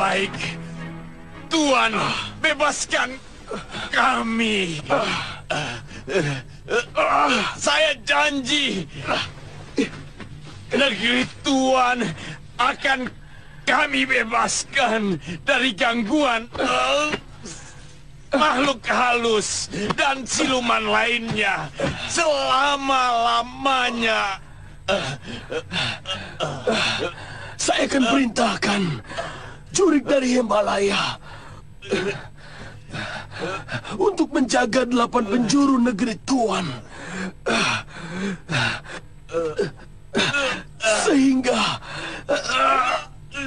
Baik, Tuan, bebaskan kami. Saya janji, negeri Tuan akan kami bebaskan dari gangguan makhluk halus dan siluman lainnya selama-lamanya. Saya akan perintahkan jurik dari Himalaya untuk menjaga 8 penjuru negeri Tuan, sehingga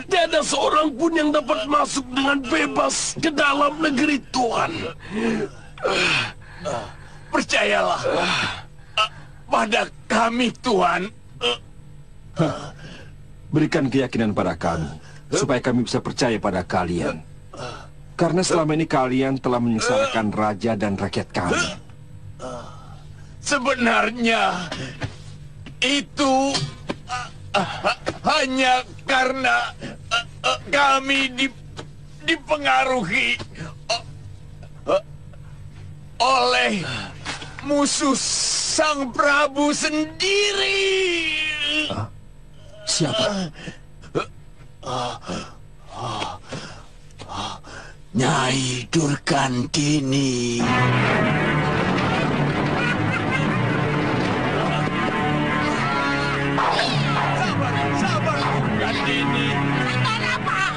tiada seorang pun yang dapat masuk dengan bebas ke dalam negeri Tuan. Percayalah pada kami, Tuan. Berikan keyakinan pada kami, supaya kami bisa percaya pada kalian. Karena selama ini kalian telah menyengsarakan raja dan rakyat kami. Sebenarnya itu hanya karena kami dipengaruhi oleh musuh Sang Prabu sendiri. Siapa? Nyai Durgandini. Sabar, Durgandini. Kenapa?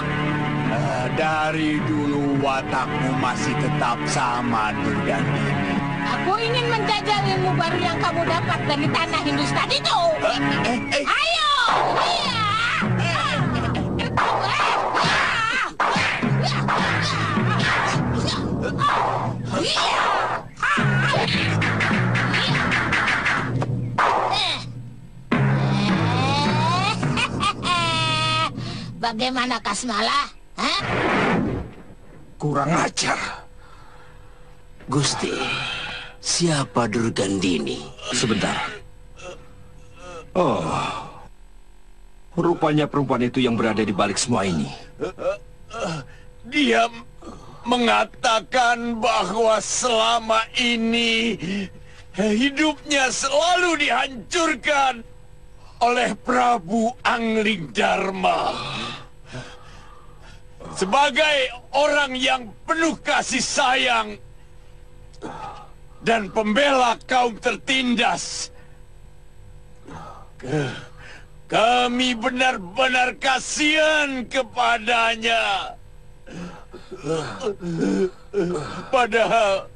Dari dulu watakmu masih tetap sama, Durgandini. Aku ingin menjajal ilmu baru yang kamu dapat dari tanah Hindustan itu. Ayo! Iya! Bagaimana Kasmala? Hah? Kurang ajar. Gusti, siapa Durgandini? Sebentar. Oh, rupanya perempuan itu yang berada di balik semua ini. Dia mengatakan bahwa selama ini hidupnya selalu dihancurkan oleh Prabu Anglingdarma. Sebagai orang yang penuh kasih sayang dan pembela kaum tertindas, kami benar-benar kasihan kepadanya. Padahal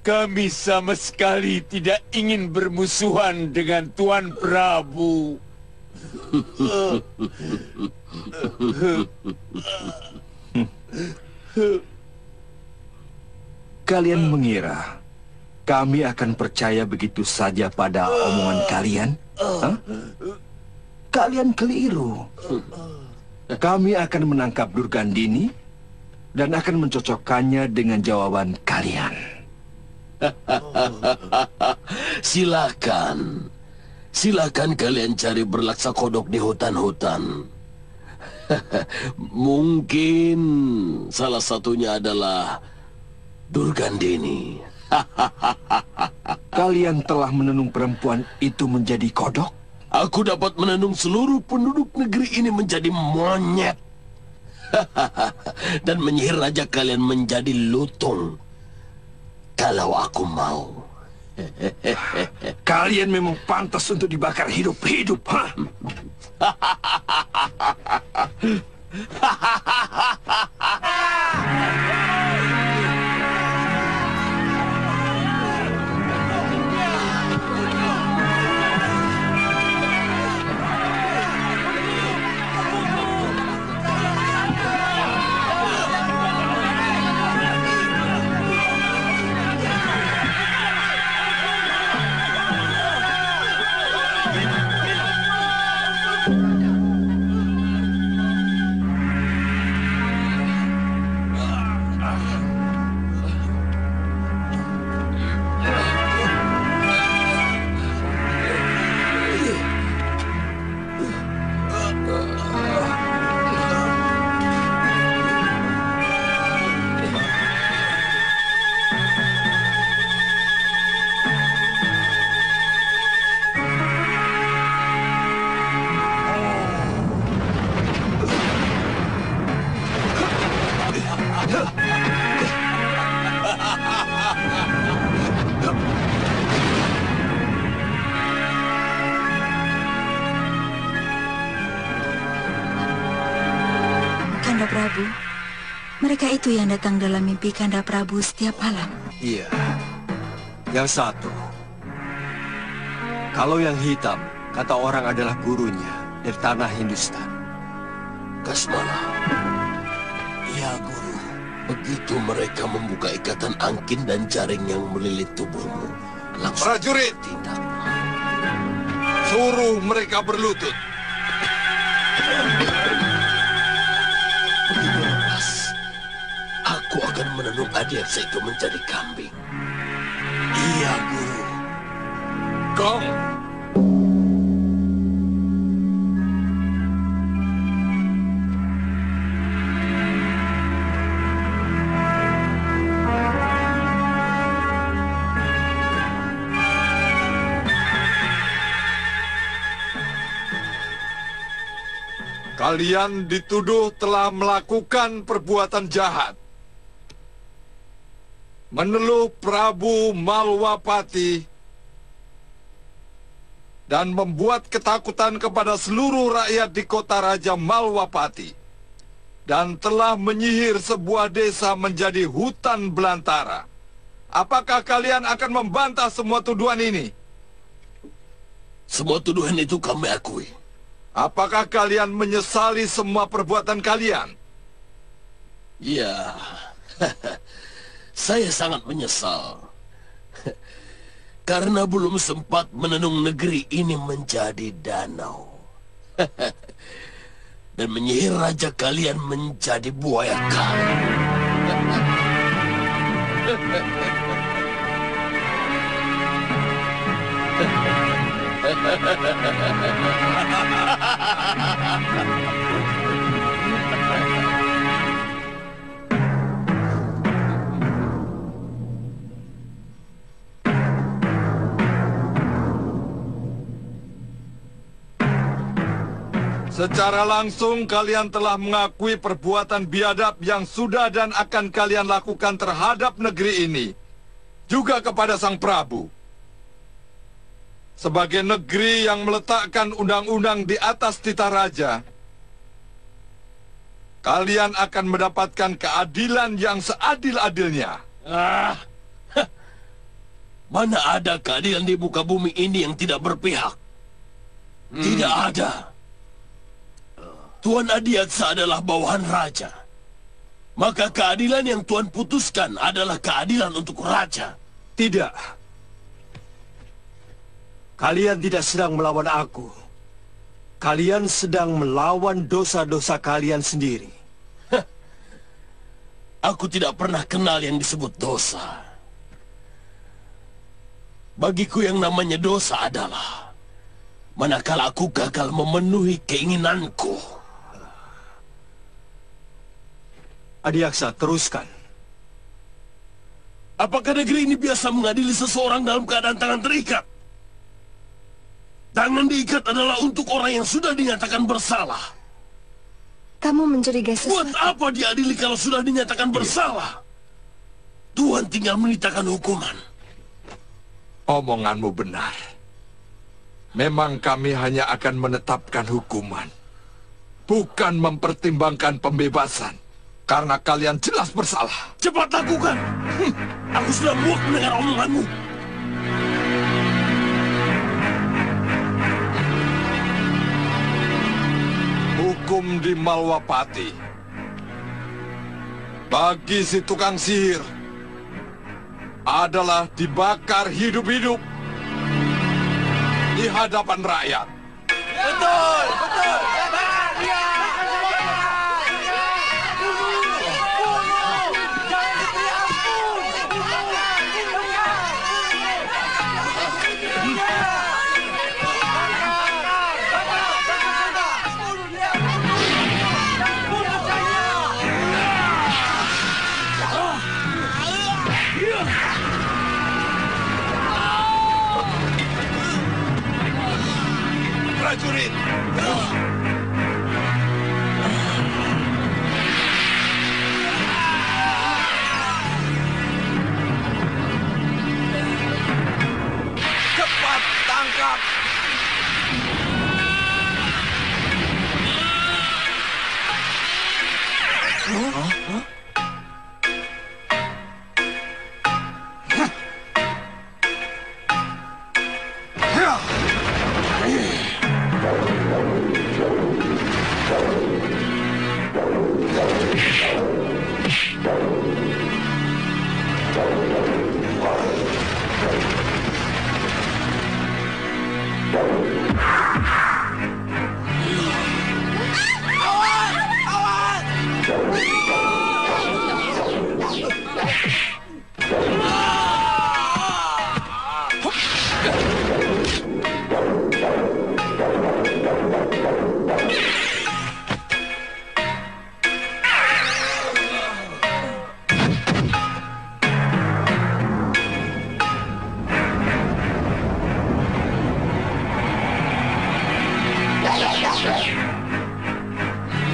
kami sama sekali tidak ingin bermusuhan dengan Tuan Prabu. Kalian mengira kami akan percaya begitu saja pada omongan kalian? Hah? Kalian keliru. Kami akan menangkap Durgandini dan akan mencocokkannya dengan jawaban kalian. Silakan. Silakan kalian cari berlaksa kodok di hutan-hutan. Mungkin salah satunya adalah Durgandini. Kalian telah menenung perempuan itu menjadi kodok? Aku dapat menenung seluruh penduduk negeri ini menjadi monyet. Dan menyihir raja kalian menjadi lutung. Kalau aku mau. Kalian memang pantas untuk dibakar hidup-hidup, ha? Prabu. Mereka itu yang datang dalam mimpi Kanda Prabu setiap malam. Iya. Yang satu. Kalau yang hitam, kata orang adalah gurunya dari tanah Hindustan. Kasmala. Ya, Guru. Begitu mereka membuka ikatan angkin dan jaring yang melilit tubuhmu, langsung Prajurit, tindak. suruh mereka berlutut. Begitu lepas, aku akan menenun Adiaksa itu menjadi kambing. Iya, Guru. Gong. Kalian dituduh telah melakukan perbuatan jahat. Meneluh Prabu Malwapati dan membuat ketakutan kepada seluruh rakyat di kota Raja Malwapati, dan telah menyihir sebuah desa menjadi hutan belantara. Apakah kalian akan membantah semua tuduhan ini? Semua tuduhan itu kami akui. Apakah kalian menyesali semua perbuatan kalian? Ya, saya sangat menyesal. Karena belum sempat menenung negeri ini menjadi danau. Dan menyihir raja kalian menjadi buaya kali. Secara langsung kalian telah mengakui perbuatan biadab yang sudah dan akan kalian lakukan terhadap negeri ini, juga kepada Sang Prabu. Sebagai negeri yang meletakkan undang-undang di atas titah raja, kalian akan mendapatkan keadilan yang seadil-adilnya. Mana ada keadilan di muka bumi ini yang tidak berpihak? Tidak ada. Tuan Adiaksa adalah bawahan raja. Maka keadilan yang Tuan putuskan adalah keadilan untuk raja. Tidak. Kalian tidak sedang melawan aku. Kalian sedang melawan dosa-dosa kalian sendiri. Aku tidak pernah kenal yang disebut dosa. Bagiku yang namanya dosa adalah manakala aku gagal memenuhi keinginanku. Adiaksa, teruskan. Apakah negeri ini biasa mengadili seseorang dalam keadaan tangan terikat? Tangan diikat adalah untuk orang yang sudah dinyatakan bersalah. Kamu mencurigai Buat sesuatu? apa diadili kalau sudah dinyatakan bersalah? Tuhan tinggal menitakan hukuman. Omonganmu benar. Memang kami hanya akan menetapkan hukuman, bukan mempertimbangkan pembebasan, karena kalian jelas bersalah. Cepat lakukan! Aku sudah muak mendengar omonganmu. Hukum di Malwapati. Bagi si tukang sihir adalah dibakar hidup-hidup di hadapan rakyat. Betul! Betul! Prajurit! Cepat tangkap!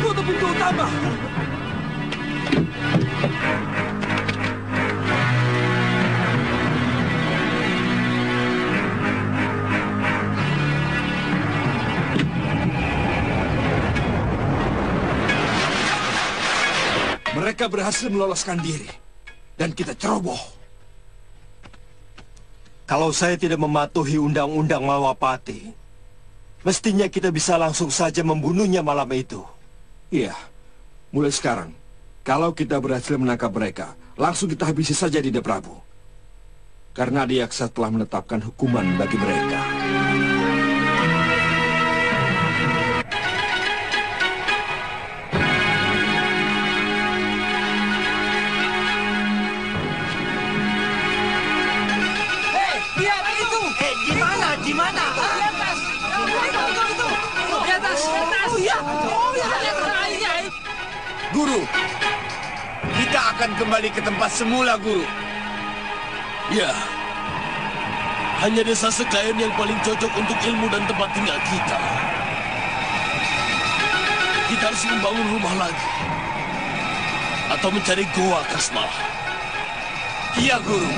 Tutup pintu utama. Mereka berhasil meloloskan diri. Dan kita ceroboh. Kalau saya tidak mematuhi undang-undang Malwapati, mestinya kita bisa langsung saja membunuhnya malam itu. Iya, mulai sekarang, kalau kita berhasil menangkap mereka, langsung kita habisi saja Dinda Prabu. Karena Adiaksa telah menetapkan hukuman bagi mereka. Di mana? Di atas. Itu. Di atas. Oh iya. Guru, kita akan kembali ke tempat semula, Guru. Ya, hanya desa Sekayan yang paling cocok untuk ilmu dan tempat tinggal kita. Kita harus membangun rumah lagi. Atau mencari Goa Kasmala. Iya, Guru.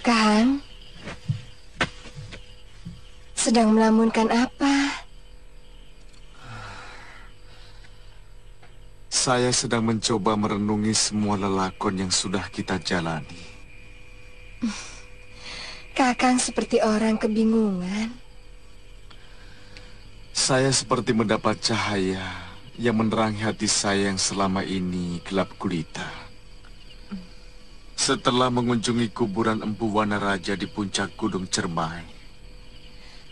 Kang, sedang melamunkan apa? Saya sedang mencoba merenungi semua lelakon yang sudah kita jalani. Kakang seperti orang kebingungan. Saya seperti mendapat cahaya yang menerangi hati saya yang selama ini gelap gulita. Setelah mengunjungi kuburan Empu Wanaraja di puncak Gunung Cermai.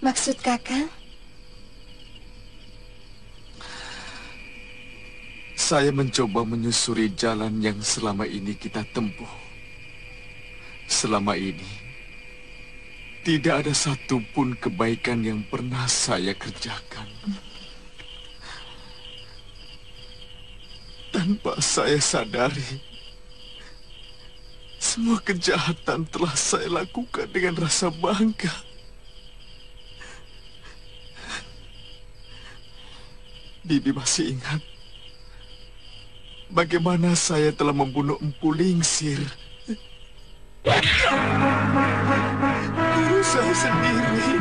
Maksud kakang? Saya mencoba menyusuri jalan yang selama ini kita tempuh. Selama ini, tidak ada satupun kebaikan yang pernah saya kerjakan. Tanpa saya sadari, semua kejahatan telah saya lakukan dengan rasa bangga. Bibi masih ingat bagaimana saya telah membunuh Empu Lingsir. Guru saya sendiri,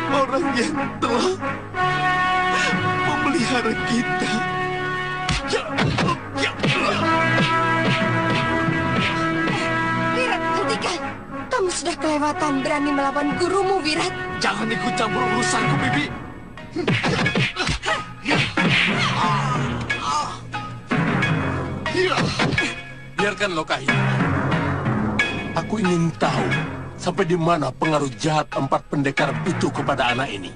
orang yang telah memelihara kita. Wirat, hentikan! Kamu sudah kelewatan berani melawan gurumu, Wirat. Jangan ikut campur urusanku, Bibi. Biarkan Lokahina. Aku ingin tahu sampai di mana pengaruh jahat 4 pendekar itu kepada anak ini.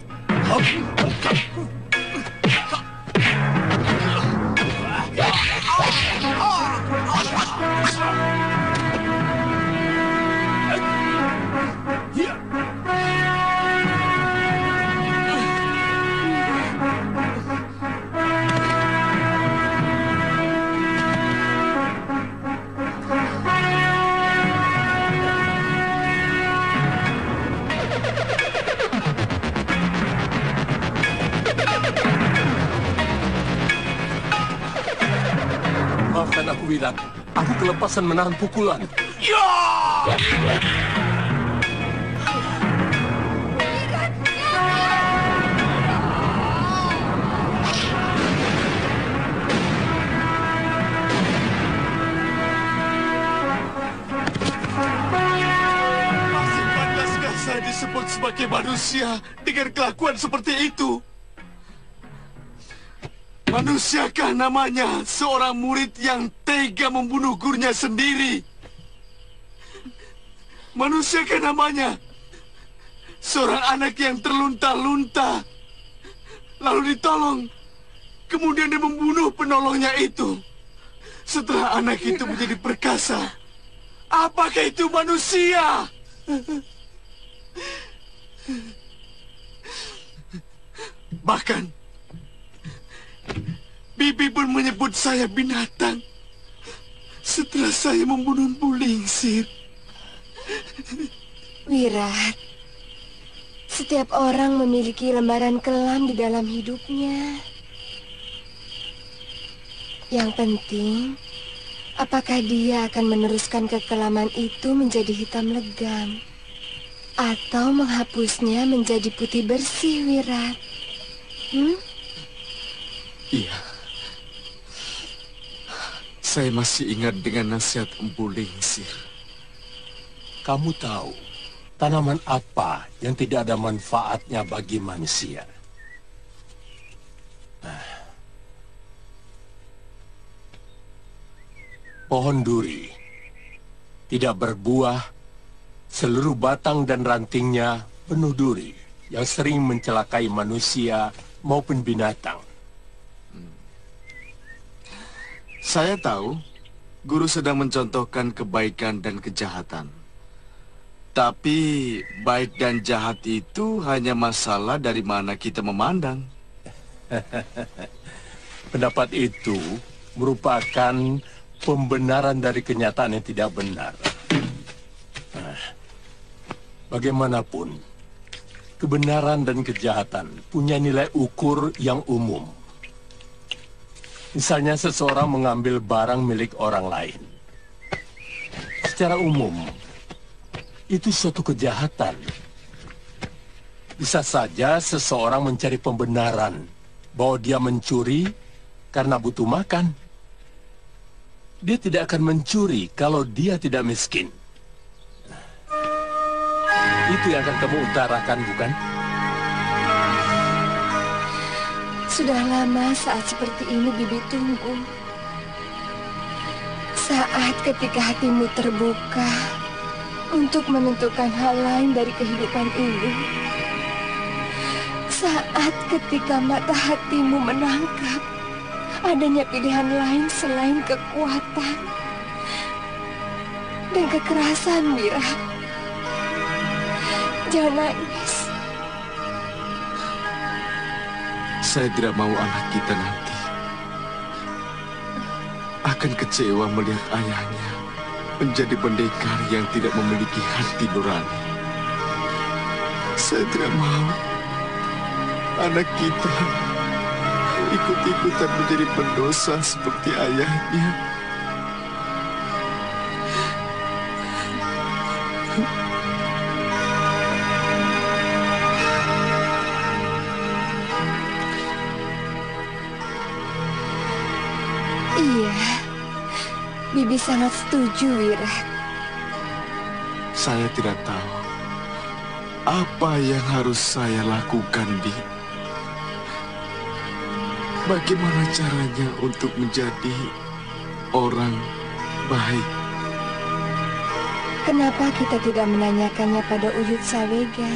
Maafkan aku, Wirat. Aku kelepasan menahan pukulan. Wirat, sebagai manusia dengan kelakuan seperti itu? Manusiakah namanya seorang murid yang tega membunuh gurunya sendiri? Manusiakah namanya seorang anak yang terlunta-lunta, lalu ditolong, kemudian dia membunuh penolongnya itu? Setelah anak itu menjadi perkasa, apakah itu manusia? Bahkan Bibi pun menyebut saya binatang setelah saya membunuh Bu Lingsir. Wirat, setiap orang memiliki lembaran kelam di dalam hidupnya. Yang penting, apakah dia akan meneruskan kekelaman itu menjadi hitam legam atau menghapusnya menjadi putih bersih, Wirat? Iya. Saya masih ingat dengan nasihat Empu Lingsir. Kamu tahu tanaman apa yang tidak ada manfaatnya bagi manusia? Pohon duri tidak berbuah, seluruh batang dan rantingnya penuh duri yang sering mencelakai manusia maupun binatang. Saya tahu guru sedang mencontohkan kebaikan dan kejahatan. Tapi baik dan jahat itu hanya masalah dari mana kita memandang. Pendapat itu merupakan pembenaran dari kenyataan yang tidak benar. Bagaimanapun, kebenaran dan kejahatan punya nilai ukur yang umum. Misalnya seseorang mengambil barang milik orang lain. Secara umum, itu suatu kejahatan. Bisa saja seseorang mencari pembenaran bahwa dia mencuri karena butuh makan. Dia tidak akan mencuri kalau dia tidak miskin. Itu yang akan kamu utarakan, bukan? Sudah lama saat seperti ini Bibi tunggu. Saat ketika hatimu terbuka untuk menentukan hal lain dari kehidupan ini. Saat ketika mata hatimu menangkap adanya pilihan lain selain kekuatan dan kekerasan, Mira. Jangan nangis. Saya tidak mau anak kita nanti akan kecewa melihat ayahnya menjadi pendekar yang tidak memiliki hati nurani. Saya tidak mau anak kita ikut-ikutan menjadi pendosa seperti ayahnya. Iya, Bibi sangat setuju, Wirat. Saya tidak tahu apa yang harus saya lakukan, Bi. Bagaimana caranya untuk menjadi orang baik? Kenapa kita tidak menanyakannya pada Uyut Sawega?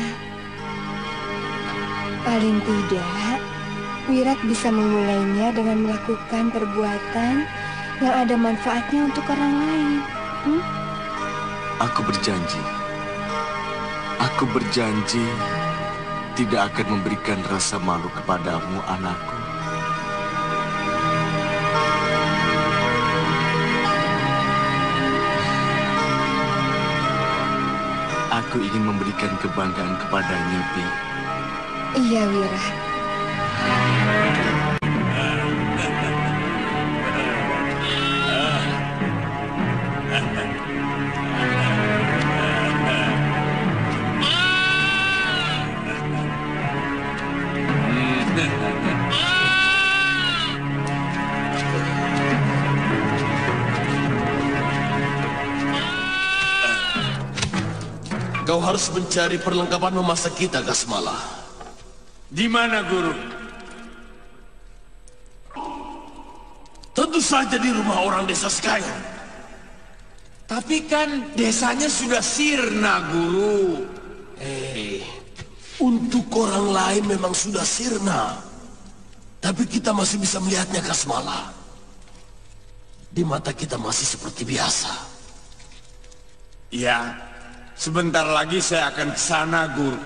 Paling tidak, Wirat bisa memulainya dengan melakukan perbuatan yang ada manfaatnya untuk orang lain. Aku berjanji. Aku berjanji tidak akan memberikan rasa malu kepadamu, anakku. Aku ingin memberikan kebanggaan kepadanya, Bi. Iya, Wirat. Kau harus mencari perlengkapan memasak kita, Kasmala. Di mana, Guru? Tentu saja di rumah orang desa Skyrim. Tapi kan desanya sudah sirna, Guru. Untuk orang lain memang sudah sirna. Tapi kita masih bisa melihatnya, Kasmala. Di mata kita masih seperti biasa. Ya, sebentar lagi saya akan ke sana, Guru.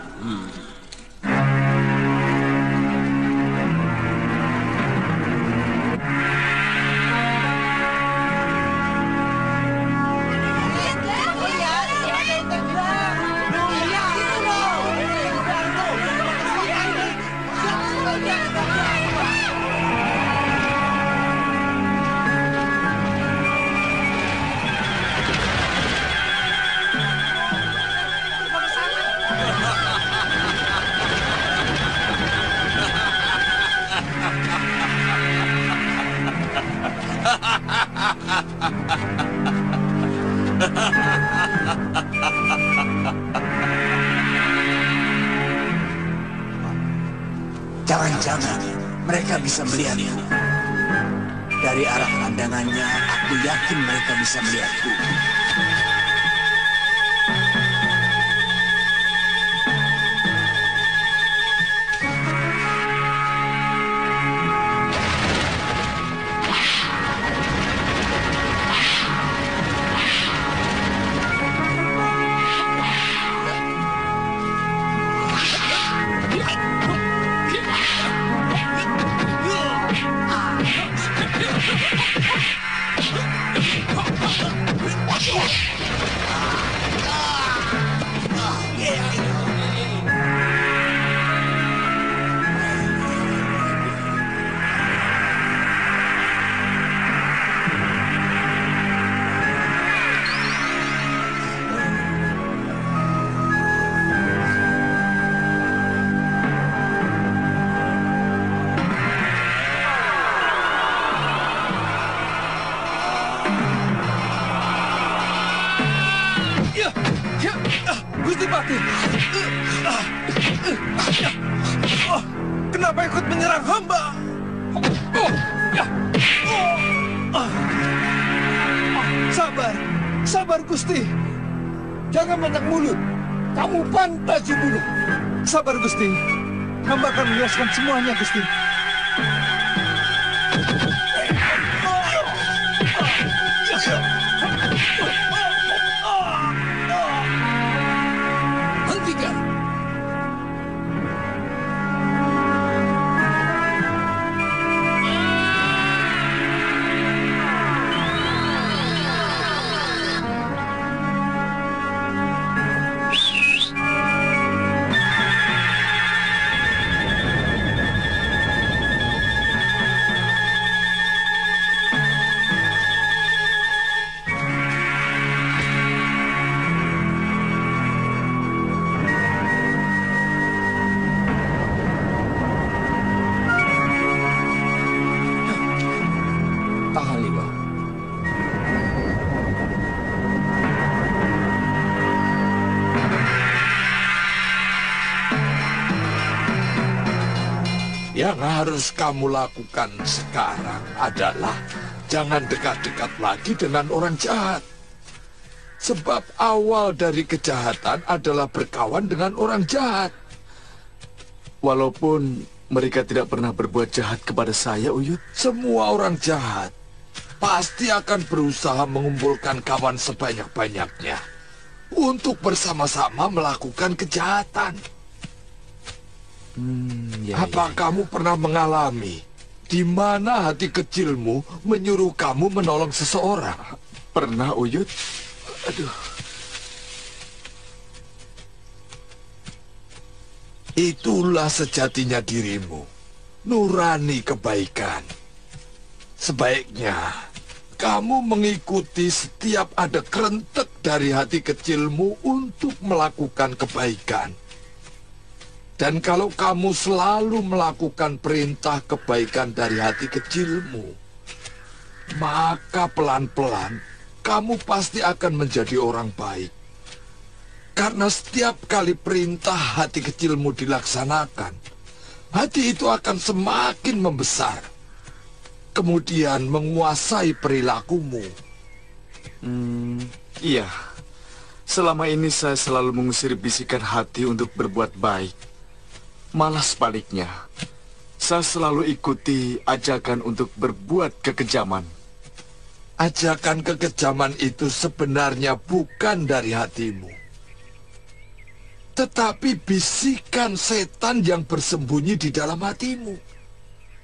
Jangan-jangan mereka bisa melihatku. Dari arah pandangannya, aku yakin mereka bisa melihatku. Gusti Patih, kenapa ikut menyerang hamba? Sabar, sabar Gusti. Jangan banyak mulut. Kamu pantas dibunuh. Sabar Gusti. Hamba akan menjelaskan semuanya Gusti. Hentikan. Yang harus kamu lakukan sekarang adalah jangan dekat-dekat lagi dengan orang jahat. Sebab awal dari kejahatan adalah berkawan dengan orang jahat. Walaupun mereka tidak pernah berbuat jahat kepada saya, Uyut. Semua orang jahat pasti akan berusaha mengumpulkan kawan sebanyak-banyaknya untuk bersama-sama melakukan kejahatan. Apa kamu pernah mengalami di mana hati kecilmu menyuruh kamu menolong seseorang? Pernah, Uyut. Aduh. Itulah sejatinya dirimu, nurani kebaikan. Sebaiknya kamu mengikuti setiap ada kerentek dari hati kecilmu untuk melakukan kebaikan. Dan kalau kamu selalu melakukan perintah kebaikan dari hati kecilmu, maka pelan-pelan kamu pasti akan menjadi orang baik. Karena setiap kali perintah hati kecilmu dilaksanakan, hati itu akan semakin membesar, kemudian menguasai perilakumu. Iya. Selama ini saya selalu mengusir bisikan hati untuk berbuat baik. Malah sebaliknya, saya selalu ikuti ajakan untuk berbuat kekejaman. Ajakan kekejaman itu sebenarnya bukan dari hatimu, tetapi bisikan setan yang bersembunyi di dalam hatimu.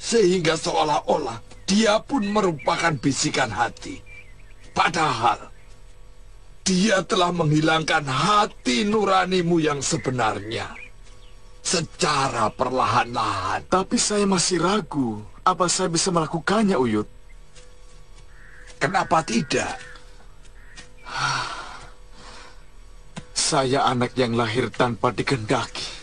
Sehingga seolah-olah dia pun merupakan bisikan hati. Padahal dia telah menghilangkan hati nuranimu yang sebenarnya secara perlahan-lahan. Tapi saya masih ragu, apa saya bisa melakukannya, Uyut? Kenapa tidak? Saya anak yang lahir tanpa dikehendaki.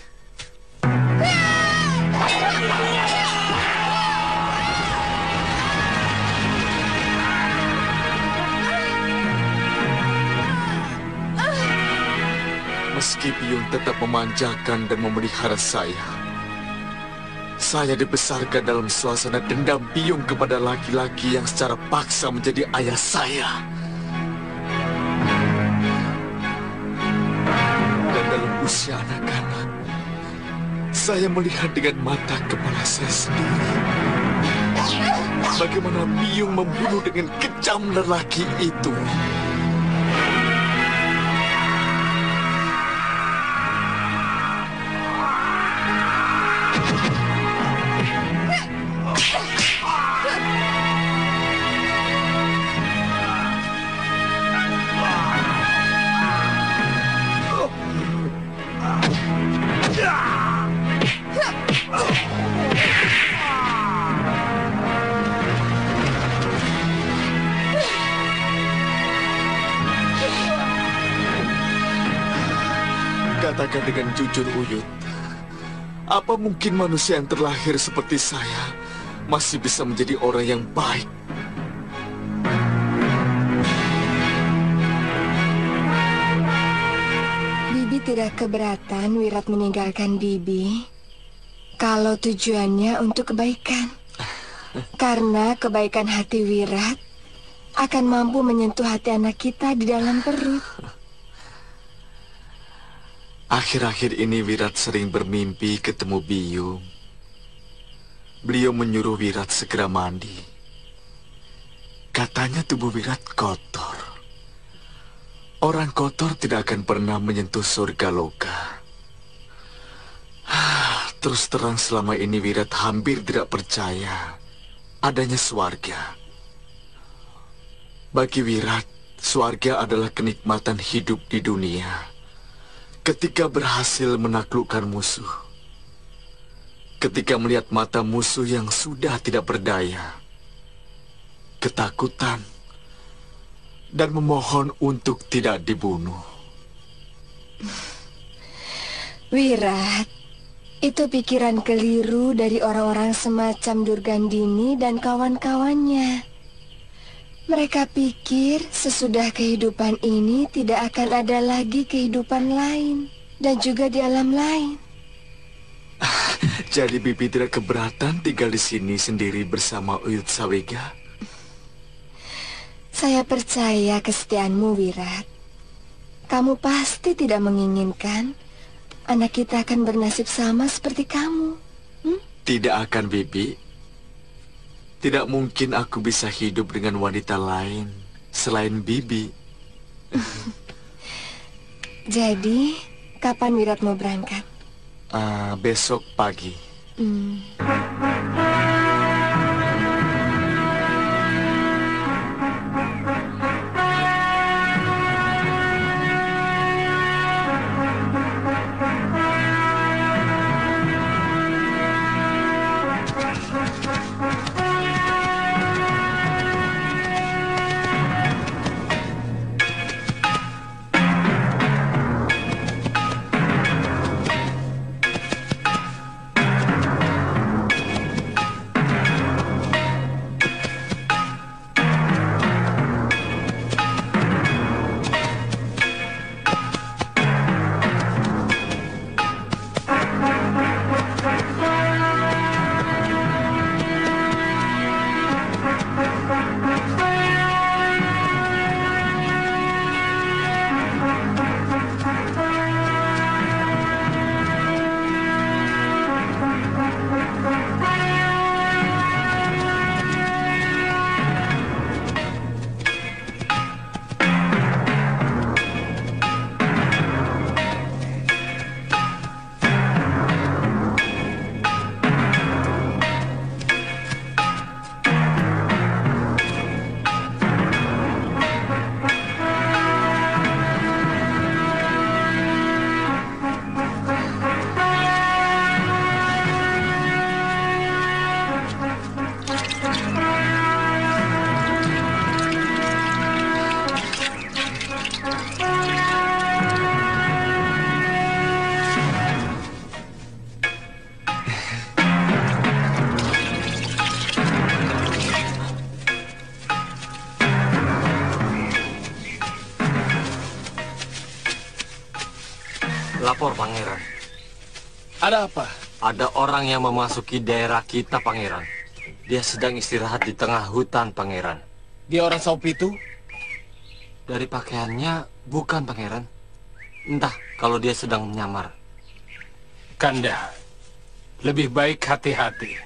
Meski Biyung tetap memanjakan dan memelihara saya dibesarkan dalam suasana dendam Biyung kepada laki-laki yang secara paksa menjadi ayah saya. Dan dalam usia anak-anak, saya melihat dengan mata kepala saya sendiri bagaimana Biyung membunuh dengan kejam lelaki itu. Katakan dengan jujur, Uyut, apa mungkin manusia yang terlahir seperti saya masih bisa menjadi orang yang baik? Bibi tidak keberatan Wirat meninggalkan Bibi kalau tujuannya untuk kebaikan. Karena kebaikan hati Wirat akan mampu menyentuh hati anak kita di dalam perut. Akhir-akhir ini Wirat sering bermimpi ketemu Biyung. Beliau menyuruh Wirat segera mandi. Katanya tubuh Wirat kotor. Orang kotor tidak akan pernah menyentuh surga loka. Terus terang selama ini Wirat hampir tidak percaya adanya swarga. Bagi Wirat, swarga adalah kenikmatan hidup di dunia. Ketika berhasil menaklukkan musuh, ketika melihat mata musuh yang sudah tidak berdaya, ketakutan, dan memohon untuk tidak dibunuh. Wirat, itu pikiran keliru dari orang-orang semacam Durgandini dan kawan-kawannya. Mereka pikir sesudah kehidupan ini tidak akan ada lagi kehidupan lain dan juga di alam lain. Jadi Bibi tidak keberatan tinggal di sini sendiri bersama Uyut Sawega? Saya percaya kesetiaanmu, Wirat. Kamu pasti tidak menginginkan anak kita akan bernasib sama seperti kamu. Tidak akan, Bibi. Tidak mungkin aku bisa hidup dengan wanita lain selain Bibi. Jadi, kapan Wirat mau berangkat? Besok pagi. Ada apa? Ada orang yang memasuki daerah kita, Pangeran. Dia sedang istirahat di tengah hutan, Pangeran. Dia orang Saupitu? Dari pakaiannya, bukan, Pangeran. Entah kalau dia sedang menyamar. Kanda, lebih baik hati-hati.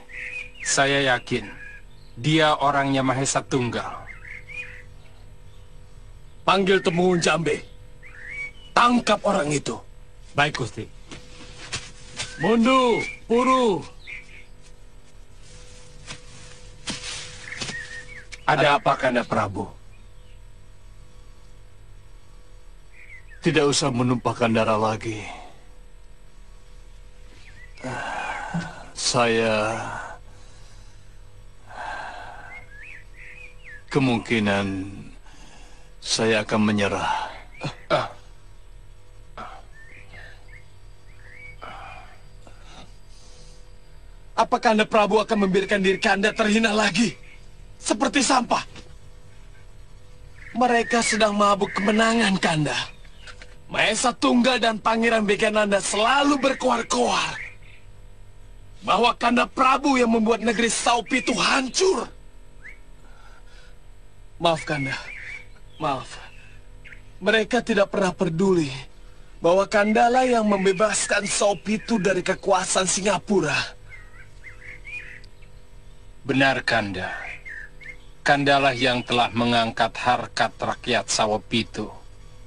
Saya yakin dia orangnya Mahesa Tunggal. Panggil Temunggung Jambe. Tangkap orang itu. Baik, Gusti. Mundu, Puru. Ada apa, Kanda Prabu? Tidak usah menumpahkan darah lagi. Saya... kemungkinan saya akan menyerah. Apa Kanda Prabu akan membiarkan diri Kanda terhina lagi? Seperti sampah. Mereka sedang mabuk kemenangan, Kanda. Mahesa Tunggal dan Pangeran Begananda selalu berkoar-koar bahwa Kanda Prabu yang membuat negeri Saupitu hancur. Maaf, Kanda. Maaf. Mereka tidak pernah peduli bahwa Kandalah yang membebaskan Saupitu dari kekuasaan Singapura. Benar, Kanda. Kandalah yang telah mengangkat harkat rakyat Saupitu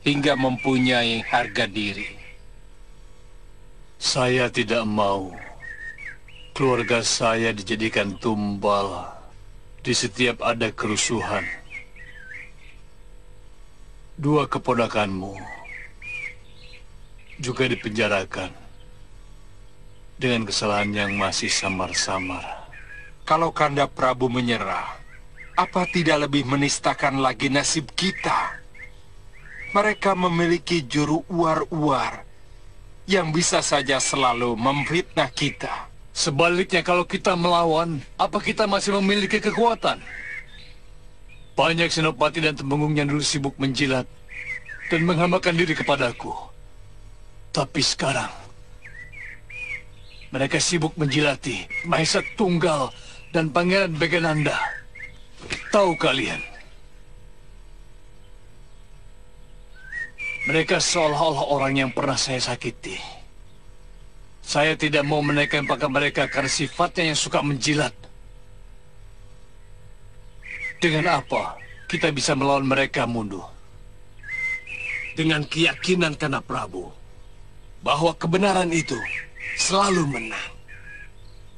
hingga mempunyai harga diri. Saya tidak mau keluarga saya dijadikan tumbal di setiap ada kerusuhan. Dua keponakanmu juga dipenjarakan dengan kesalahan yang masih samar-samar. Kalau Kanda Prabu menyerah, apa tidak lebih menistakan lagi nasib kita? Mereka memiliki juru uar-uar yang bisa saja selalu memfitnah kita. Sebaliknya, kalau kita melawan, apa kita masih memiliki kekuatan? Banyak senopati dan temenggung yang dulu sibuk menjilat dan menghambakan diri kepadaku. Tapi sekarang, mereka sibuk menjilati Mahesa Tunggal dan Pangeran Begananda. Tahu kalian, mereka seolah-olah orang yang pernah saya sakiti. Saya tidak mau menaikkan pangkat mereka karena sifatnya yang suka menjilat. Dengan apa kita bisa melawan mereka, Mundu? Dengan keyakinan Kanda Prabu bahwa kebenaran itu selalu menang.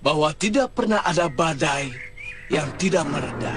Bahwa tidak pernah ada badai yang tidak mereda.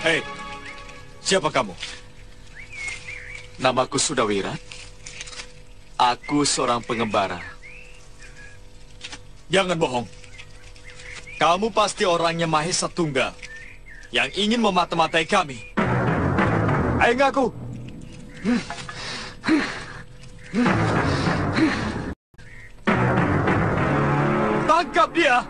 Hei, siapa kamu? Namaku Sudawirat. Aku seorang pengembara. Jangan bohong. Kamu pasti orangnya Mahesa Tunggal yang ingin memata-matai kami. Ayo ngaku. Tangkap dia.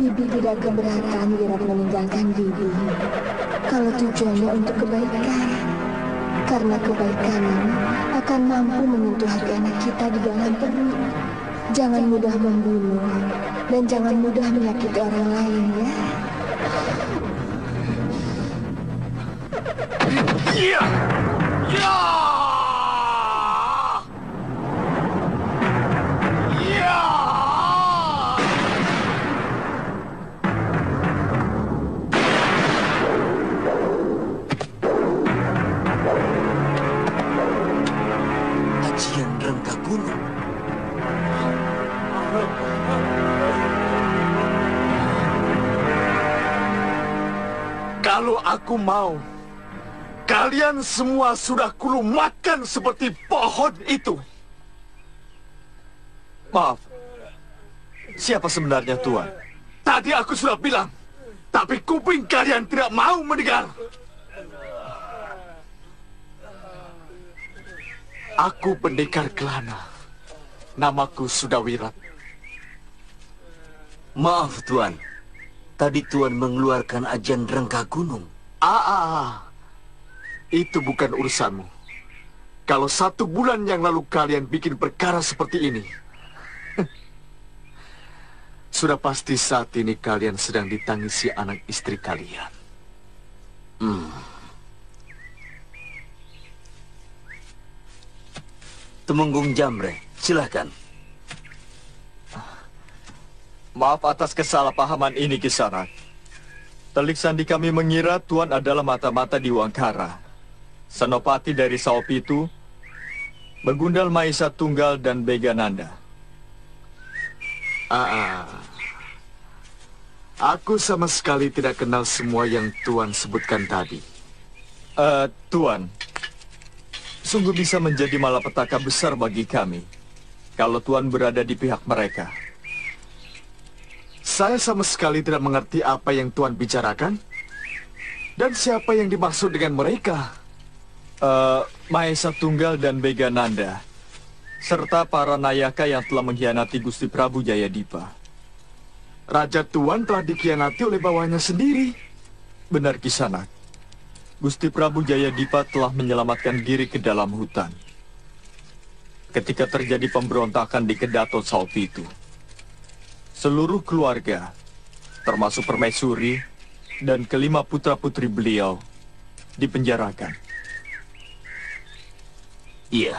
Bibi tidak keberatan Wirat meninggalkan Bibi. Kalau tujuannya untuk kebaikan. Karena kebaikan ini akan mampu menyentuh hati anak kita di dalam perut. Jangan mudah membunuh dan jangan mudah menyakiti orang lain ya. Iya. Ya. Kalau aku mau, kalian semua sudah kulumatkan seperti pohon itu. Maaf, siapa sebenarnya Tuan? Tadi aku sudah bilang, tapi kuping kalian tidak mau mendengar. Aku pendekar Kelana. Namaku Sudawirat. Maaf, Tuan. Tadi Tuan mengeluarkan ajian rengka gunung. Itu bukan urusanmu. Kalau 1 bulan yang lalu kalian bikin perkara seperti ini, sudah pasti saat ini kalian sedang ditangisi anak istri kalian. Temenggung Jamre, silakan. Maaf atas kesalahpahaman ini, Kisanak. Telik sandi kami mengira Tuan adalah mata-mata di Wangkara, Senopati dari Saopitu, Begundal Maisa Tunggal, dan Begananda. Aku sama sekali tidak kenal semua yang Tuan sebutkan tadi. Tuan, sungguh bisa menjadi malapetaka besar bagi kami kalau Tuan berada di pihak mereka. Saya sama sekali tidak mengerti apa yang Tuan bicarakan. Dan siapa yang dimaksud dengan mereka? Maesa Tunggal dan Begananda, serta para nayaka yang telah mengkhianati Gusti Prabu Jayadipa. Raja Tuan telah dikhianati oleh bawahnya sendiri. Benar, Kisanak. Gusti Prabu Jayadipa telah menyelamatkan diri ke dalam hutan ketika terjadi pemberontakan di Kedaton Saopitu. Seluruh keluarga, termasuk permaisuri dan kelima putra-putri beliau, dipenjarakan. Iya.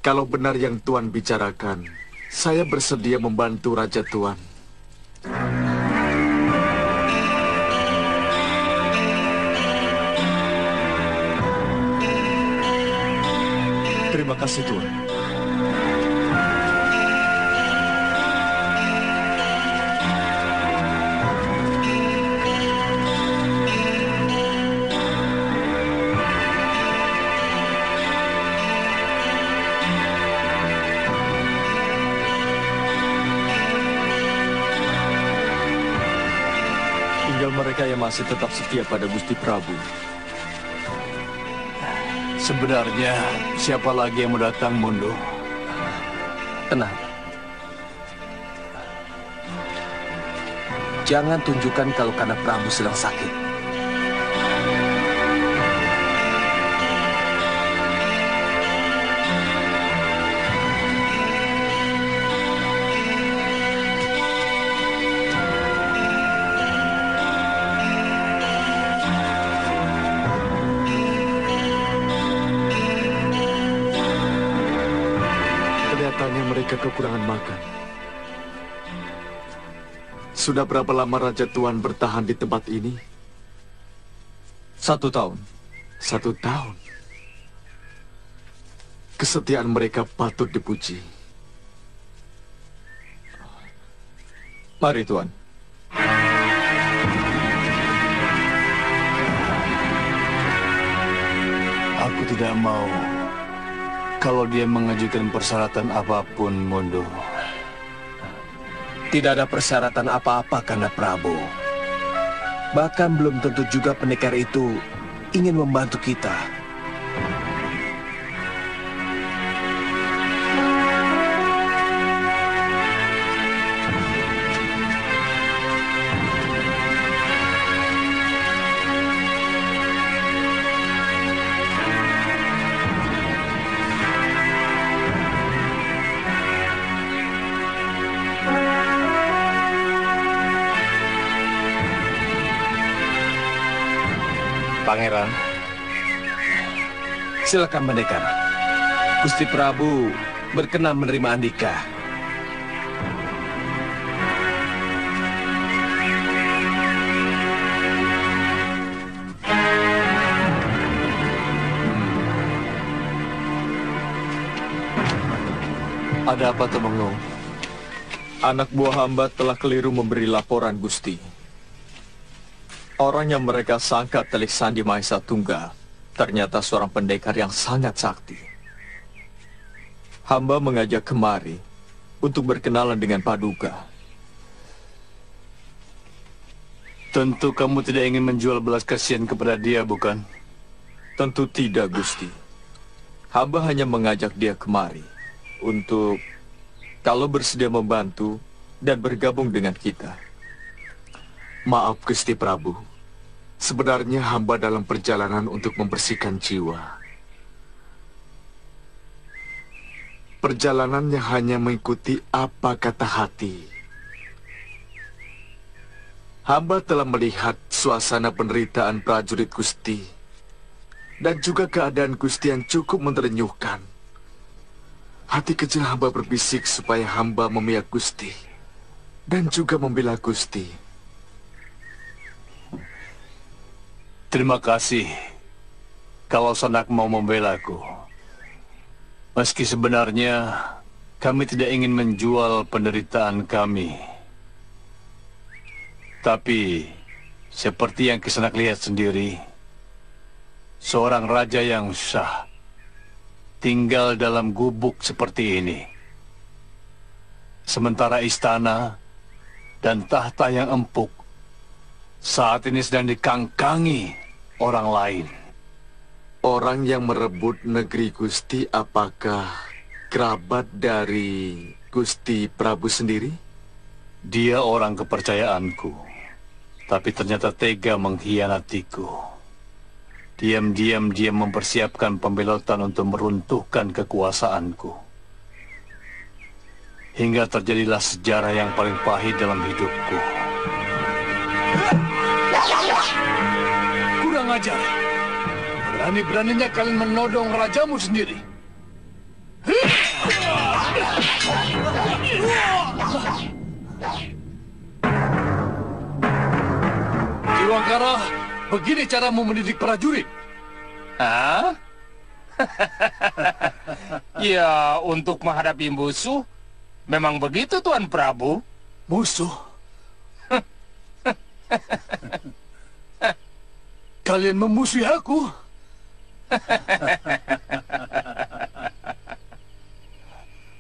Kalau benar yang Tuan bicarakan, saya bersedia membantu Raja Tuan. Terima kasih, Tuan. Tinggal mereka yang masih tetap setia pada Gusti Prabu. Sebenarnya, siapa lagi yang mau datang, Mundo? Tenang. Jangan tunjukkan kalau Kanda Prabu sedang sakit. Mereka kekurangan makan. Sudah berapa lama Raja Tuan bertahan di tempat ini? 1 tahun. 1 tahun? Kesetiaan mereka patut dipuji. Mari, Tuan. Aku tidak mau kalau dia mengajukan persyaratan apapun, Mondo. Tidak ada persyaratan apa-apa, Kanda Prabu. Bahkan belum tentu juga pendekar itu ingin membantu kita. Pangeran, silakan pendekar. Gusti Prabu berkenan menerima Andika. Ada apa, Temenggung? Anak buah hamba telah keliru memberi laporan, Gusti. Orang yang mereka sangka Telik Sandi Mahesa Tunggal ternyata seorang pendekar yang sangat sakti. Hamba mengajak kemari untuk berkenalan dengan Paduka. Tentu kamu tidak ingin menjual belas kasihan kepada dia, bukan? Tentu tidak, Gusti. Hamba hanya mengajak dia kemari untuk kalau bersedia membantu dan bergabung dengan kita. Maaf, Gusti Prabu. Sebenarnya hamba dalam perjalanan untuk membersihkan jiwa. Perjalanannya hanya mengikuti apa kata hati. Hamba telah melihat suasana penderitaan prajurit Gusti dan juga keadaan Gusti yang cukup menerenyuhkan. Hati kecil hamba berbisik supaya hamba memihak Gusti dan juga membela Gusti. Terima kasih kalau Sanak mau membelaku. Meski sebenarnya kami tidak ingin menjual penderitaan kami. Tapi seperti yang Kisanak lihat sendiri, seorang raja yang sah tinggal dalam gubuk seperti ini. Sementara istana dan tahta yang empuk saat ini sedang dikangkangi orang lain. Orang yang merebut negeri Gusti apakah kerabat dari Gusti Prabu sendiri? Dia orang kepercayaanku, tapi ternyata tega mengkhianatiku. Diam-diam dia mempersiapkan pembelotan untuk meruntuhkan kekuasaanku. Hingga terjadilah sejarah yang paling pahit dalam hidupku. Kurang ajar. Berani-beraninya kalian menodong rajamu sendiri. Kiwangkara, begini caramu mendidik prajurit? Hah? Ya, untuk menghadapi musuh, memang begitu, Tuan Prabu. Musuh? Kalian memusuhi aku?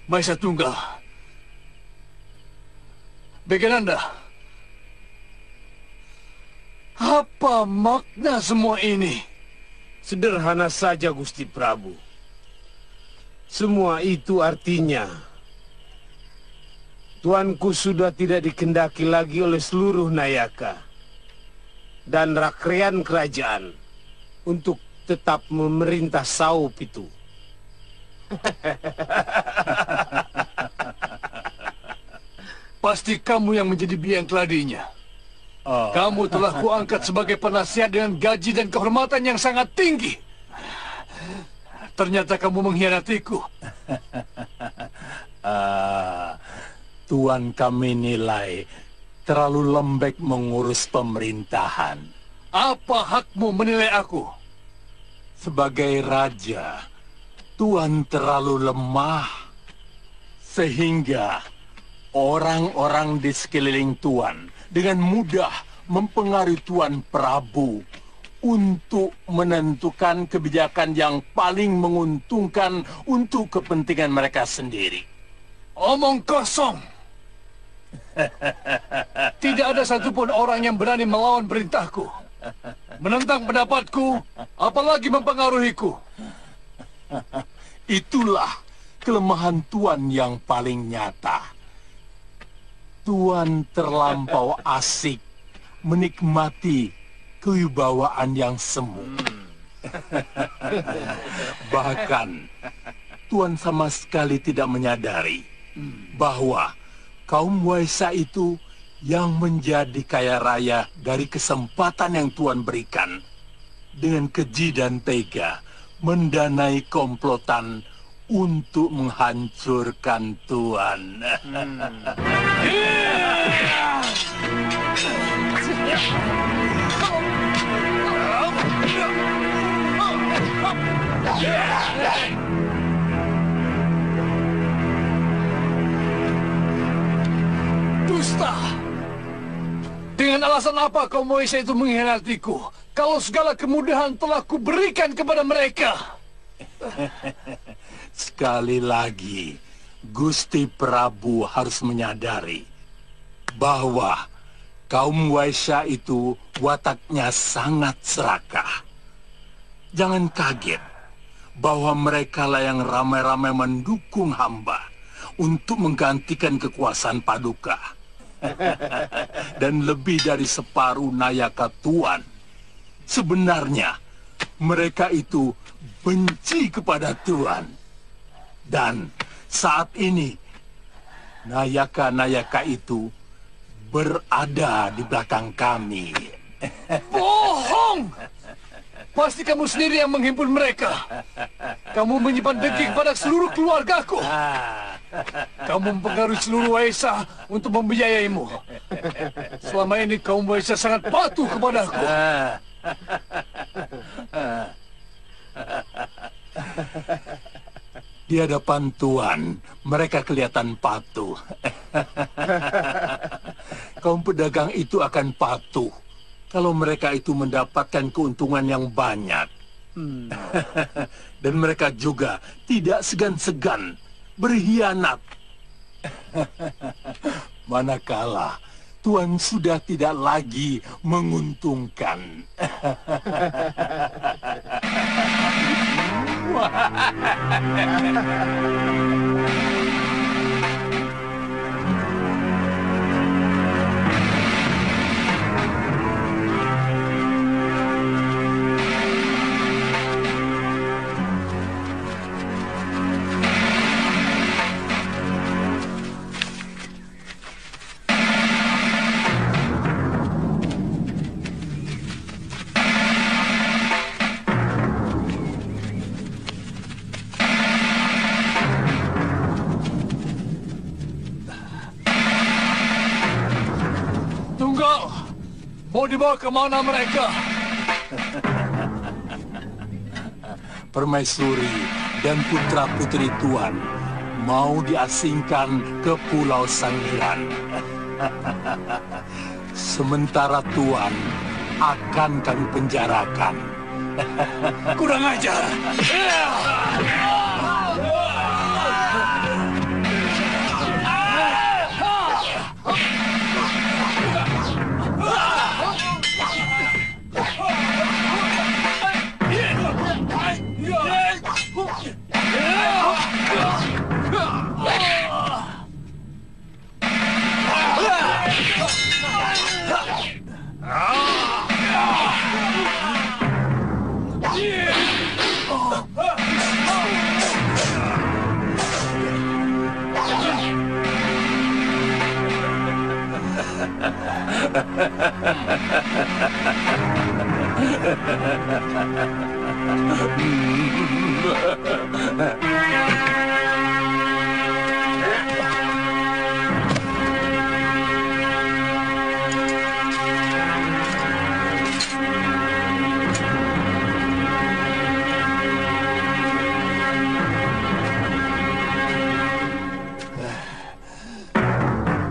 Mahesa Tunggal, Begananda, apa makna semua ini? Sederhana saja, Gusti Prabu. Semua itu artinya Tuanku sudah tidak dikendaki lagi oleh seluruh Nayaka dan rakyat kerajaan untuk tetap memerintah Saup itu. Pasti kamu yang menjadi biang keladinya. Kamu telah kuangkat sebagai penasihat dengan gaji dan kehormatan yang sangat tinggi. Ternyata kamu mengkhianatiku. Tuan kami nilai terlalu lembek mengurus pemerintahan. Apa hakmu menilai aku? Sebagai raja, Tuan terlalu lemah, sehingga orang-orang di sekeliling Tuan dengan mudah mempengaruhi Tuan Prabu untuk menentukan kebijakan yang paling menguntungkan untuk kepentingan mereka sendiri. Omong kosong! Tidak ada satupun orang yang berani melawan perintahku, menentang pendapatku, apalagi mempengaruhiku. Itulah kelemahan Tuan yang paling nyata. Tuan terlampau asik menikmati kewibawaan yang semu. Bahkan, Tuan sama sekali tidak menyadari bahwa kaum Waisa itu yang menjadi kaya raya dari kesempatan yang Tuan berikan dengan keji dan tega mendanai komplotan untuk menghancurkan Tuan. Dusta! Dengan alasan apa kaum Waisa itu mengkhianatiku? Kalau segala kemudahan telah kuberikan kepada mereka. Sekali lagi, Gusti Prabu harus menyadari bahwa kaum Waisya itu wataknya sangat serakah. Jangan kaget bahwa mereka lah yang ramai-ramai mendukung hamba untuk menggantikan kekuasaan Paduka. Dan lebih dari separuh Nayaka Tuan. Sebenarnya, mereka itu benci kepada Tuan. Dan saat ini, Nayaka-Nayaka itu berada di belakang kami. Bohong! Pasti kamu sendiri yang menghimpun mereka. Kamu menyimpan dengki kepada seluruh keluargaku. Kamu mempengaruhi seluruh Waisa untuk membiayaimu. Selama ini kaum Waisa sangat patuh kepadaku. Di hadapan Tuan, mereka kelihatan patuh. Kaum pedagang itu akan patuh kalau mereka itu mendapatkan keuntungan yang banyak. Dan mereka juga tidak segan-segan berkhianat. Manakala Tuan sudah tidak lagi menguntungkan. Mau dibawa kemana mereka? Permaisuri dan putra-putri Tuan mau diasingkan ke Pulau Sangiran. Sementara Tuan akan kami penjarakan. Kurang ajar!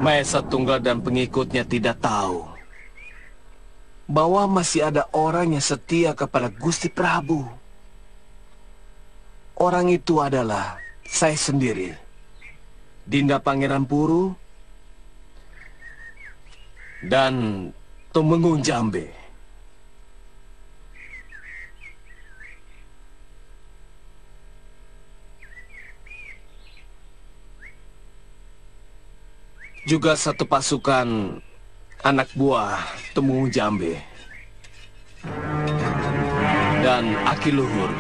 Mahesa Tunggal dan pengikutnya tidak tahu bahwa masih ada orang yang setia kepada Gusti Prabu. Orang itu adalah saya sendiri, Dinda Pangeran Puru dan Tumenggung Jambe. Juga satu pasukan anak buah Tumenggung Jambe dan Aki Luhur.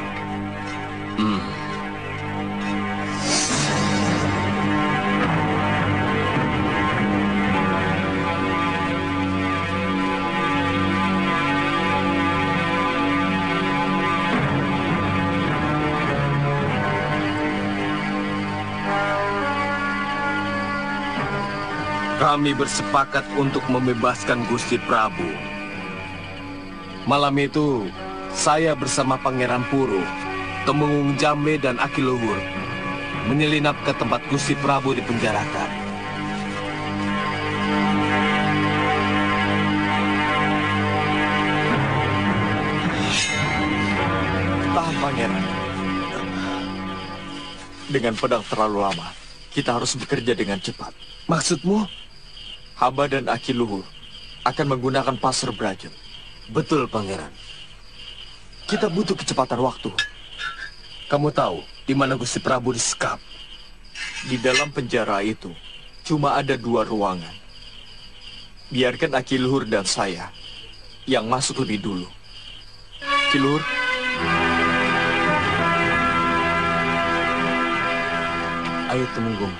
Kami bersepakat untuk membebaskan Gusti Prabu. Malam itu, saya bersama Pangeran Puru, Tumenggung Jambe dan Aki Luhur menyelinap ke tempat Gusti Prabu dipenjarakan. Tahan, Pangeran. Dengan pedang terlalu lama, kita harus bekerja dengan cepat. Maksudmu? Hamba dan Aki Luhur akan menggunakan pasar Braja. Betul, Pangeran. Kita butuh kecepatan waktu. Kamu tahu di mana Gusti Prabu disekap? Di dalam penjara itu cuma ada 2 ruangan. Biarkan Aki Luhur dan saya yang masuk lebih dulu. Aki Luhur. Ayo, Tumenggung.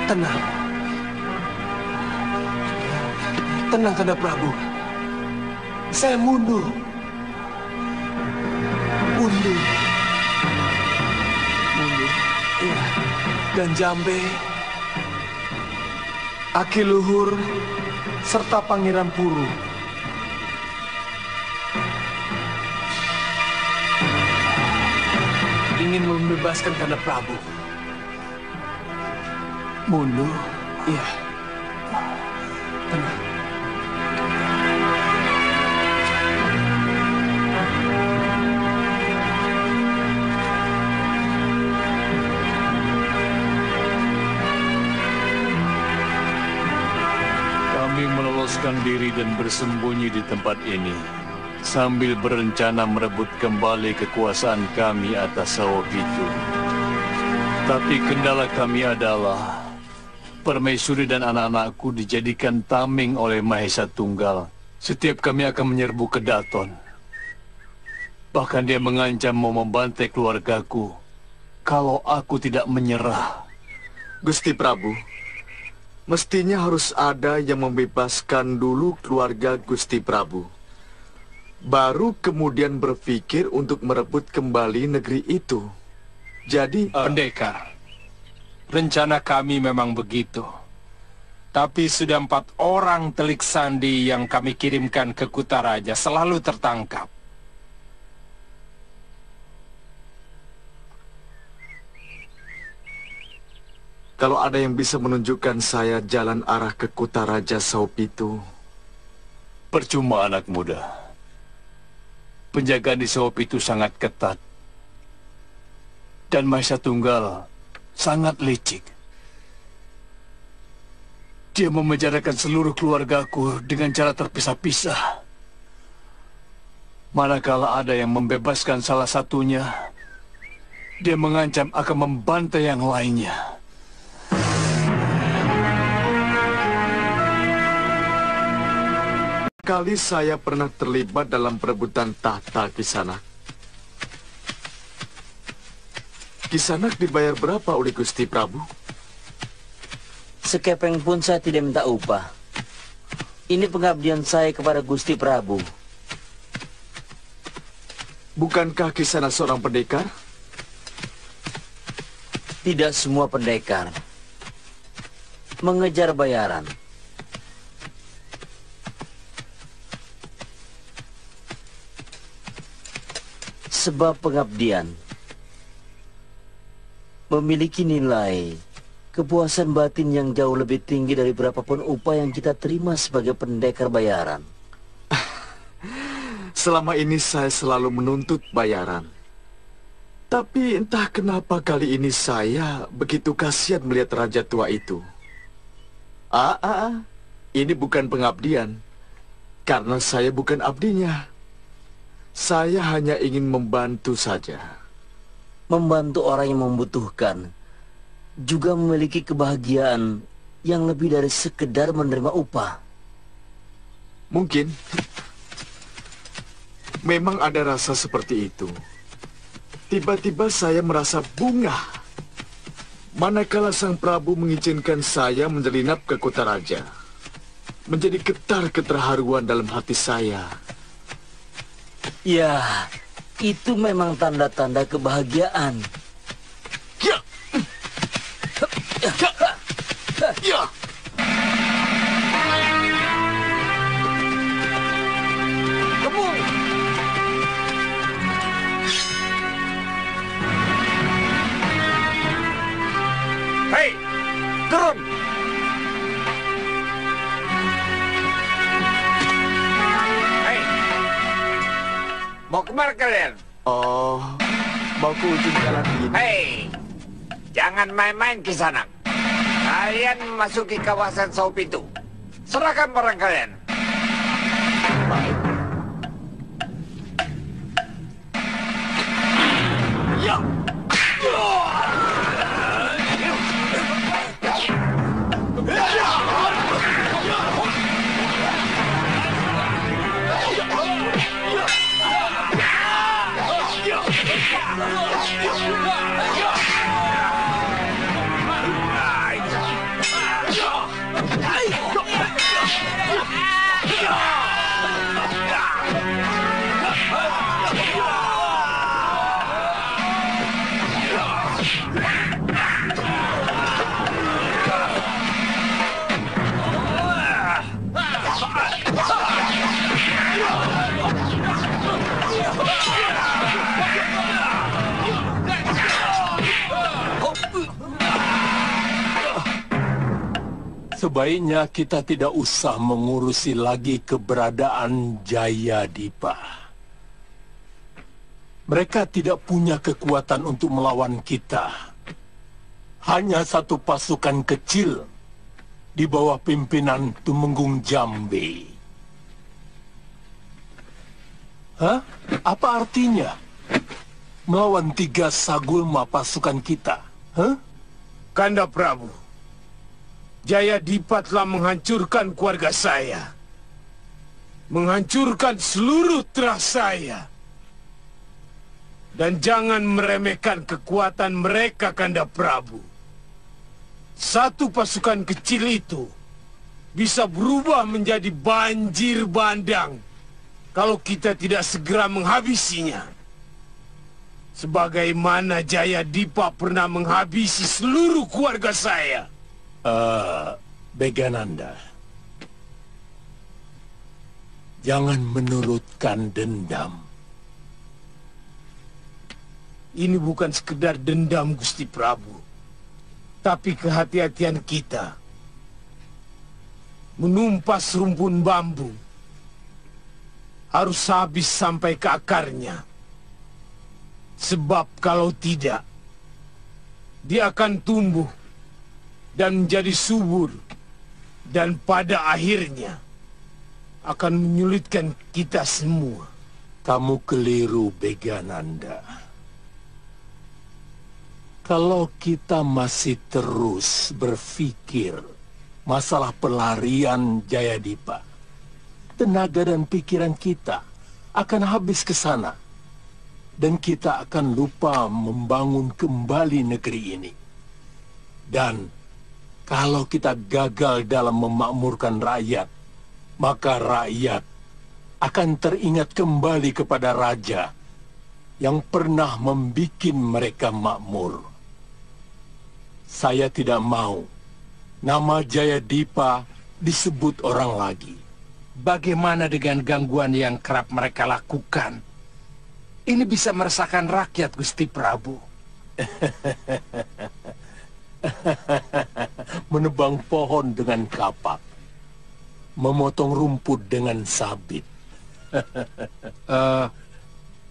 Tenang. Tenang, Kanda Prabu. Saya mundur. Mundur. Iya. Dan Jambe, Aki Luhur, serta Pangeran Puru ingin membebaskan Kanda Prabu. Mundur? Iya. Tenang. Kami meloloskan diri dan bersembunyi di tempat ini sambil berencana merebut kembali kekuasaan kami atas Sawopitu. Tapi kendala kami adalah Permaisuri dan anak-anakku dijadikan tameng oleh Mahesa Tunggal. Setiap kami akan menyerbu ke Daton. Bahkan dia mengancam mau membantai keluargaku kalau aku tidak menyerah. Gusti Prabu, mestinya harus ada yang membebaskan dulu keluarga Gusti Prabu. Baru kemudian berpikir untuk merebut kembali negeri itu. Jadi... Pendekar, rencana kami memang begitu. Tapi sudah 4 orang telik sandi yang kami kirimkan ke Kutaraja selalu tertangkap. Kalau ada yang bisa menunjukkan saya jalan arah ke Kutaraja Sawopitu, Percuma anak muda. Penjagaan di Saopi itu sangat ketat. Dan Mahesa Tunggal sangat licik. Dia memenjarakan seluruh keluargaku dengan cara terpisah-pisah. Manakala ada yang membebaskan salah satunya, dia mengancam akan membantai yang lainnya. Kali saya pernah terlibat dalam perebutan tahta Kisanak. Kisanak dibayar berapa oleh Gusti Prabu? Sekepeng pun saya tidak minta upah. Ini pengabdian saya kepada Gusti Prabu. Bukankah Kisanak seorang pendekar? Tidak semua pendekar mengejar bayaran. Sebab pengabdian memiliki nilai kepuasan batin yang jauh lebih tinggi dari berapapun upah yang kita terima sebagai pendekar bayaran. Selama ini saya selalu menuntut bayaran. Tapi entah kenapa kali ini saya begitu kasihan melihat raja tua itu. Ini bukan pengabdian, karena saya bukan abdinya. Saya hanya ingin membantu saja. Membantu orang yang membutuhkan juga memiliki kebahagiaan yang lebih dari sekedar menerima upah. Mungkin memang ada rasa seperti itu. Tiba-tiba saya merasa bungah manakala Sang Prabu mengizinkan saya menyelinap ke kota raja. Menjadi getar keterharuan dalam hati saya. Ya, itu memang tanda-tanda kebahagiaan. Ya. Ya. Kebun. Hei, turun. Hei, mau kemana kalian? Oh, mau ke ujung jalan ini. Hei, jangan main-main Kisanak. Kalian memasuki kawasan Saopi itu. Serahkan barang kalian. Baik. Ya. Sebaiknya kita tidak usah mengurusi lagi keberadaan Jayadipa. Mereka tidak punya kekuatan untuk melawan kita. Hanya satu pasukan kecil di bawah pimpinan Tumenggung Jambe. Hah? Apa artinya? Melawan 3 sagulma pasukan kita? Hah? Kanda Prabu, Jayadipa telah menghancurkan keluarga saya. Menghancurkan seluruh teras saya. Dan jangan meremehkan kekuatan mereka, Kanda Prabu. Satu pasukan kecil itu bisa berubah menjadi banjir bandang kalau kita tidak segera menghabisinya. Sebagaimana Jayadipa pernah menghabisi seluruh keluarga saya. Begananda, jangan menurutkan dendam. Ini bukan sekedar dendam, Gusti Prabu, tapi kehati-hatian kita menumpas rumpun bambu harus habis sampai ke akarnya. Sebab kalau tidak, dia akan tumbuh dan menjadi subur, dan pada akhirnya akan menyulitkan kita semua. Kamu keliru, Begananda. Kalau kita masih terus berpikir masalah pelarian Jayadipa, tenaga dan pikiran kita akan habis ke sana. Dan kita akan lupa membangun kembali negeri ini. Dan kalau kita gagal dalam memakmurkan rakyat, maka rakyat akan teringat kembali kepada raja yang pernah membuat mereka makmur. Saya tidak mau nama Jayadipa disebut orang lagi. Bagaimana dengan gangguan yang kerap mereka lakukan? Ini bisa meresahkan rakyat, Gusti Prabu. Menebang pohon dengan kapak, memotong rumput dengan sabit.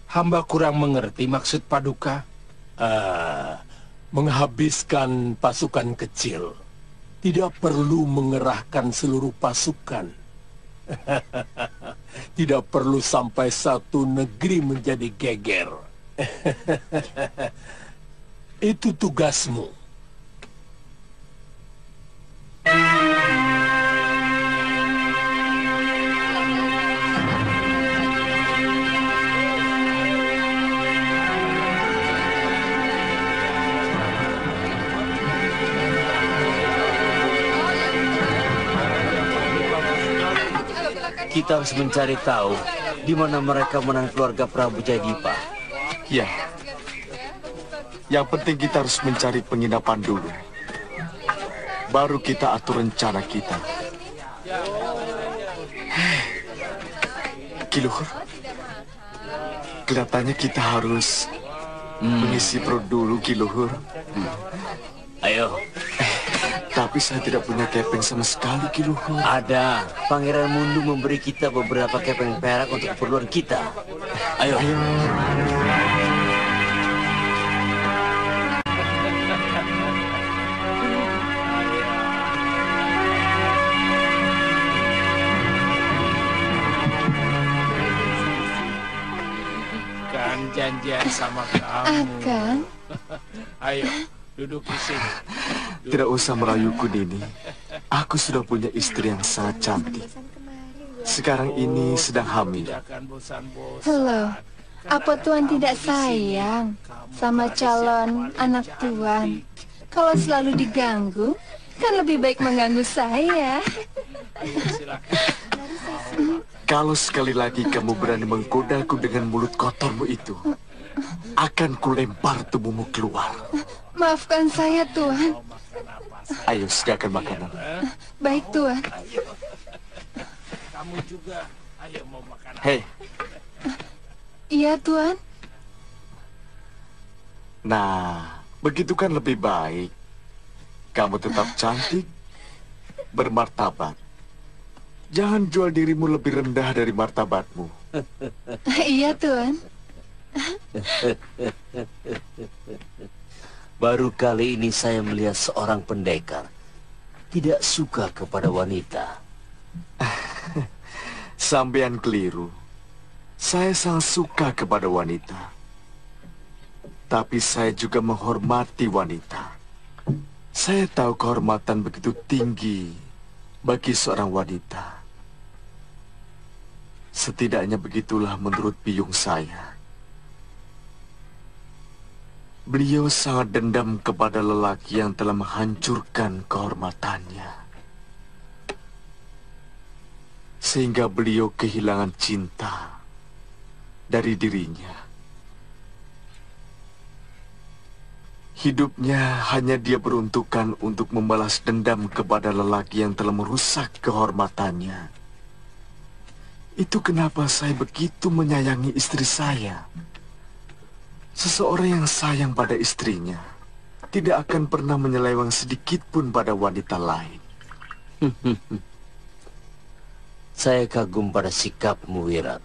Hamba kurang mengerti maksud Paduka. Menghabiskan pasukan kecil. Tidak perlu mengerahkan seluruh pasukan. Tidak perlu sampai satu negeri menjadi geger. Itu tugasmu. Kita harus mencari tahu di mana mereka menang keluarga Prabu Jayadipa. Ya. Yang penting kita harus mencari penginapan dulu. Baru kita atur rencana kita. Kiluhur, kelihatannya kita harus mengisi perut dulu, Kiluhur. Ayo. Tapi saya tidak punya kepeng sama sekali, Kiluhur. Ada. Pangeran Mundu memberi kita beberapa kepeng perak untuk keperluan kita. Ayo. Kan janjian sama kamu. Akan. Ayo, duduk di sini. Tidak usah merayuku, Nini. Aku sudah punya istri yang sangat cantik. Sekarang ini sedang hamil. Halo, apa Tuan tidak sayang sama calon anak Tuan? Kalau selalu diganggu, kan lebih baik mengganggu saya. Kalau sekali lagi kamu berani menggodaku dengan mulut kotormu itu, akan kulempar tubuhmu keluar. Maafkan saya, Tuan. Ayo, sediakan makanan. Baik, Tuan. Kamu juga, ayo mau makan. Hei. Iya, Tuan. Nah, begitu kan lebih baik. Kamu tetap cantik, bermartabat. Jangan jual dirimu lebih rendah dari martabatmu. Iya, Tuan. Baru kali ini saya melihat seorang pendekar tidak suka kepada wanita. Sampean keliru. Saya sangat suka kepada wanita. Tapi saya juga menghormati wanita. Saya tahu kehormatan begitu tinggi bagi seorang wanita. Setidaknya begitulah menurut biung saya. Beliau sangat dendam kepada lelaki yang telah menghancurkan kehormatannya. Sehingga beliau kehilangan cinta dari dirinya. Hidupnya hanya dia peruntukkan untuk membalas dendam kepada lelaki yang telah merusak kehormatannya. Itu kenapa saya begitu menyayangi istri saya. Seseorang yang sayang pada istrinya tidak akan pernah menyeleweng sedikit pun pada wanita lain. Saya kagum pada sikapmu, Wirat.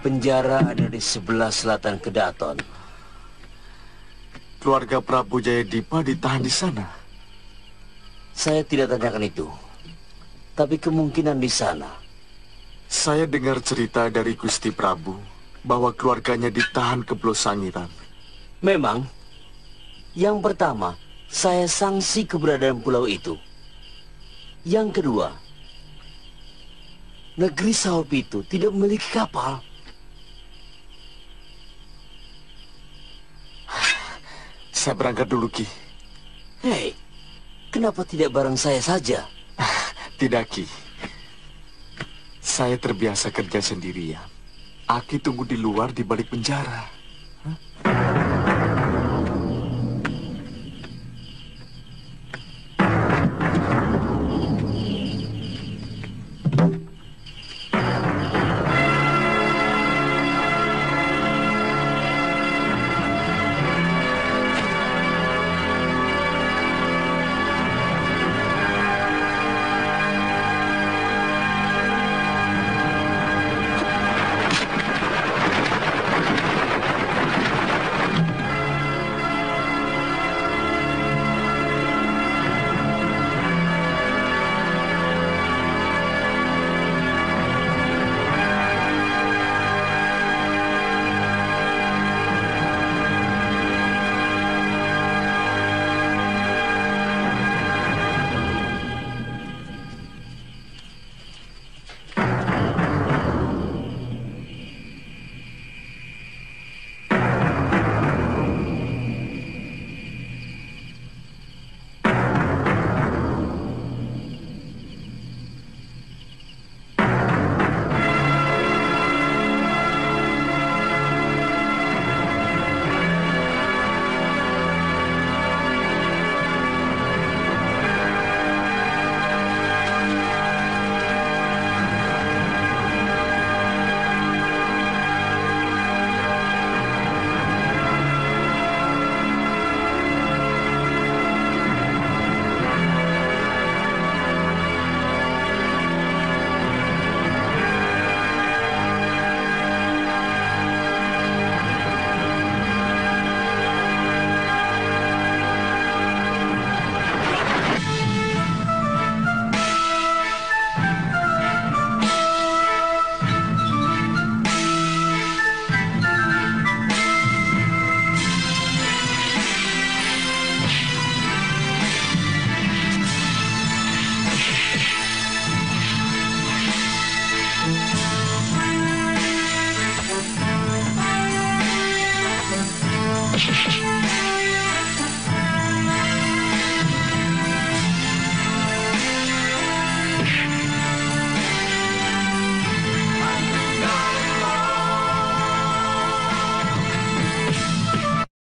Penjara ada di sebelah selatan Kedaton. Keluarga Prabu Jayadipa ditahan di sana. Saya tidak tanyakan itu. Tapi kemungkinan di sana. Saya dengar cerita dari Gusti Prabu bahwa keluarganya ditahan ke Pulau Sangiran. Memang, yang pertama, saya sanksi keberadaan pulau itu. Yang kedua, negeri Saopitu tidak memiliki kapal. Saya berangkat dulu, Ki. Hei, kenapa tidak bareng saya saja? Tidak, Ki. Saya terbiasa kerja sendirian. Aki tunggu di luar di balik penjara. Hah?